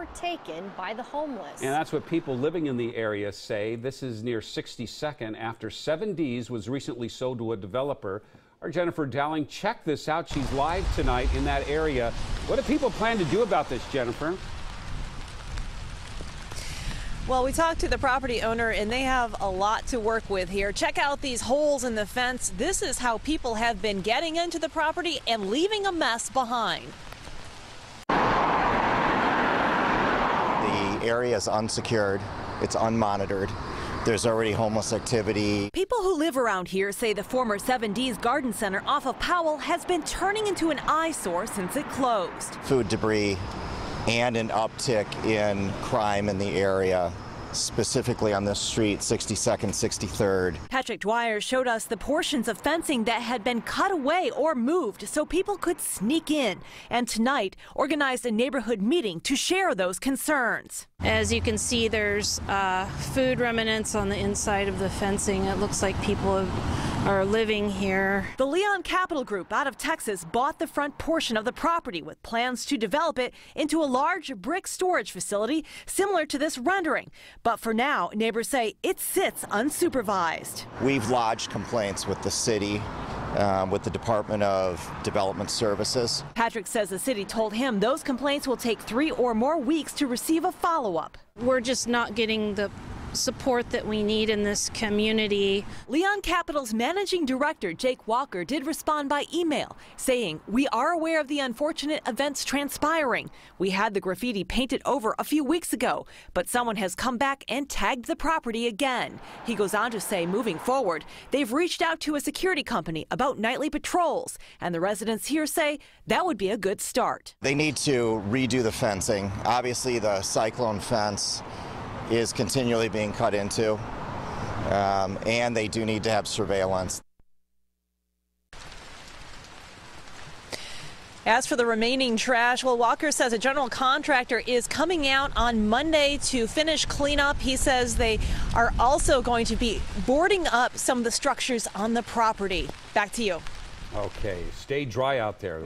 or taken by the homeless. And that's what people living in the area say. This is near 62nd after 7 Dees was recently sold to a developer. Our Jennifer Dowling checked this out. She's live tonight in that area. What do people plan to do about this, Jennifer? Well, we talked to the property owner and they have a lot to work with here. Check out these holes in the fence. This is how people have been getting into the property and leaving a mess behind. The area is unsecured. It's unmonitored. There's already homeless activity. People who live around here say the former 7 Dees Garden Center off of Powell has been turning into an eyesore since it closed. Food debris and an uptick in crime in the area, specifically on this street, 62nd, 63rd. Patrick Dwyer showed us the portions of fencing that had been cut away or moved so people could sneak in, and tonight organized a neighborhood meeting to share those concerns. As you can see, there's food remnants on the inside of the fencing. It looks like people are living here. The Leon Capital Group out of Texas bought the front portion of the property with plans to develop it into a large brick storage facility similar to this rendering. But for now, neighbors say it sits unsupervised. We've lodged complaints with the city, with the Department of Development Services. Patrick says the city told him those complaints will take 3 or more weeks to receive a follow-up. We're just not getting the support that we need in this community. Leon Capital's managing director, Jake Walker, did respond by email saying, "We are aware of the unfortunate events transpiring. We had the graffiti painted over a few weeks ago, but someone has come back and tagged the property again." He goes on to say, moving forward, they've reached out to a security company about nightly patrols, and the residents here say that would be a good start. They need to redo the fencing. Obviously, the cyclone fence is continually being cut into, and they do need to have surveillance. As for the remaining trash, well, Walker says a general contractor is coming out on Monday to finish cleanup. He says they are also going to be boarding up some of the structures on the property. Back to you. Okay, stay dry out there.